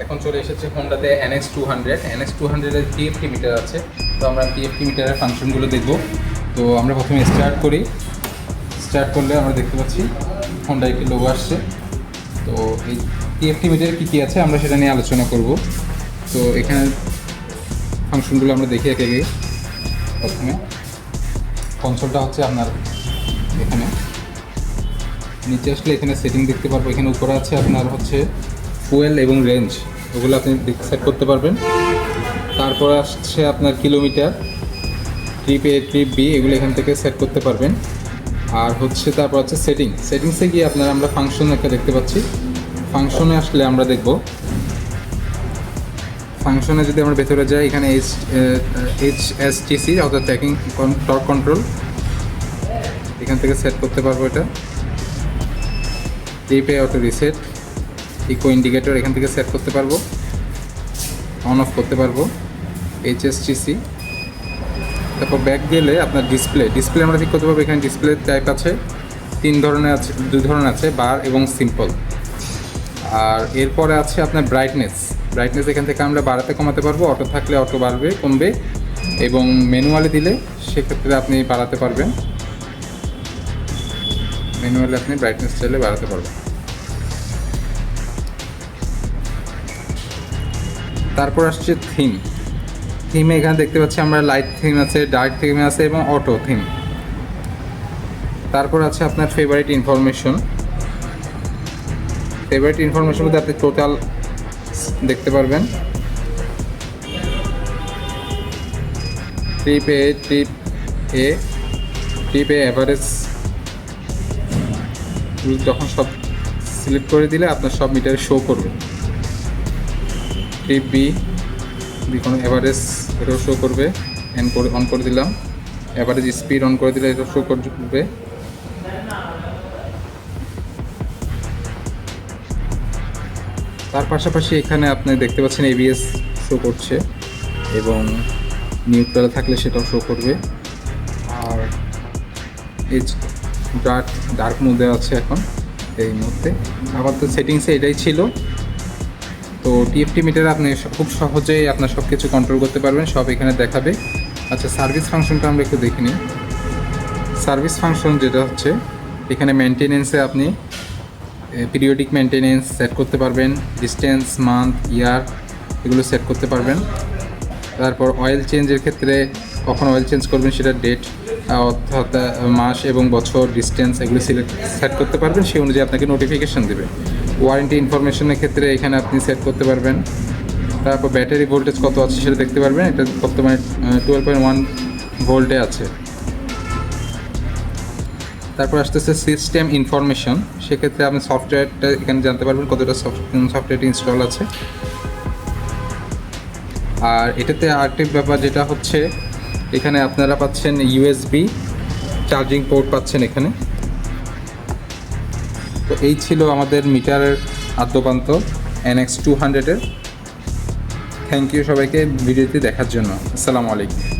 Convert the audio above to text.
এখন চলে এসেছে হোন্ডাতে NX200 NX200-এর TFT মিটার আছে। তো আমরা TFT মিটারের ফাংশনগুলো দেখব। তো আমরা প্রথমে স্টার্ট করলে আমরা দেখতে পাচ্ছি হোন্ডা একটি লোগো আসছে। তো এই TFT মিটারে কী আছে আমরা সেটা নিয়ে আলোচনা করব। তো এখানে ফাংশনগুলো আমরা দেখি একে একে। প্রথমে কনসোলটা হচ্ছে আপনার এখানে, নিচে আসলে এখানে সেটিং দেখতে পারবো। এখানে উপরে আছে আপনার হচ্ছে ফুয়েল এবং রেঞ্জ, ওগুলো আপনি সেট করতে পারবেন। তারপর আসছে আপনার kilometre, trip A trip B, এগুলো এখান থেকে সেট করতে পারবেন। আর হচ্ছে তারপর হচ্ছে সেটিংসে গিয়ে আমরা ফাংশন একটা দেখতে পাচ্ছি। ফাংশনে আসলে আমরা দেখব, ফাংশনে যদি আমরা ভেতরে যাই এখানে HSTC অর্থাৎ ট্র্যাকিং টর্ক কন্ট্রোল, এখান থেকে সেট করতে পারবো। এটা trip A auto reset, eco indicator এখান থেকে সেট করতে পারবো, অন অফ করতে পারবো। HSTC, তারপর ব্যাক গেলে আপনার ডিসপ্লে আমরা ঠিক করতে পারবো। এখানে ডিসপ্লে টাইপ আছে দুই ধরনের আছে, বার এবং সিম্পল। আর এরপরে আছে আপনার ব্রাইটনেস এখান থেকে আমরা বাড়াতে কমাতে পারবো। অটো থাকলে অটো বাড়বে কমবে, এবং ম্যানুয়ালি দিলে সেক্ষেত্রে আপনি বাড়াতে পারবেন। ম্যানুয়ালি আপনি ব্রাইটনেস চাইলে বাড়াতে পারবেন। তারপর আসছে থিমে এখানে দেখতে পাচ্ছি আমরা লাইট থিম আছে, ডার্ক থিম আছে এবং অটো থিম। তারপর আছে আপনার ফেভারিট ইনফরমেশন মধ্যে আপনি টোটাল দেখতে পারবেন। ট্রিপ এ অ্যাভারেজ যখন সব সিলেক্ট করে দিলে আপনার সব মিটারে শো করবে। ট্রিপ বি কোনো অ্যাভারেজ, এটাও শো করবে। অন করে দিলাম। অ্যাভারেজ স্পিড অন করে দিলে এটা শো করবে। তার পাশাপাশি এখানে আপনি দেখতে পাচ্ছেন ABS শো করছে, এবং নিউট্রাল থাকলে সেটাও শো করবে। আর ডার্ক মধ্যে আছে এখন এই মুহূর্তে। আপাতত সেটিংসে এটাই ছিল। তো TFT মিটারে আপনি খুব সহজেই আপনার সব কিছু কন্ট্রোল করতে পারবেন, সব এখানে দেখাবে। আচ্ছা, সার্ভিস ফাংশনটা আমরা একটু দেখে নিই। সার্ভিস ফাংশন যেটা হচ্ছে, এখানে মেনটেনেন্সে আপনি পিরিয়ডিক মেনটেনেন্স সেট করতে পারবেন, ডিস্টেন্স, মান্থ, ইয়ার এগুলো সেট করতে পারবেন। তারপর অয়েল চেঞ্জের ক্ষেত্রে কখন অয়েল চেঞ্জ করবেন সেটা ডেট, অর্থাৎ মাস এবং বছর, ডিস্টেন্স এগুলো সেট করতে পারবেন। সেই অনুযায়ী আপনাকে নোটিফিকেশান দেবে। ওয়ারেন্টি ইনফরমেশনের ক্ষেত্রে এখানে আপনি সেট করতে পারবেন। তারপর ব্যাটারি ভোল্টেজ কত আছে সেটা দেখতে পারবেন। এটা বর্তমানে 12.1 ভোল্টে আছে। তারপর আসতেছে সিস্টেম ইনফরমেশন, সেক্ষেত্রে আপনি সফটওয়্যারটা এখানে জানতে পারবেন কতটা সফটওয়্যারটি ইনস্টল আছে। আর এটাতে আরেকটি ব্যাপার যেটা হচ্ছে, এখানে আপনারা পাচ্ছেন USB চার্জিং পোর্ট পাচ্ছেন এখানে। তো এই ছিল আমাদের মিটারের আদ্যপান্ত NX200-এর। থ্যাংক ইউ সবাইকে ভিডিওটি দেখার জন্য। আসসালামু আলাইকুম।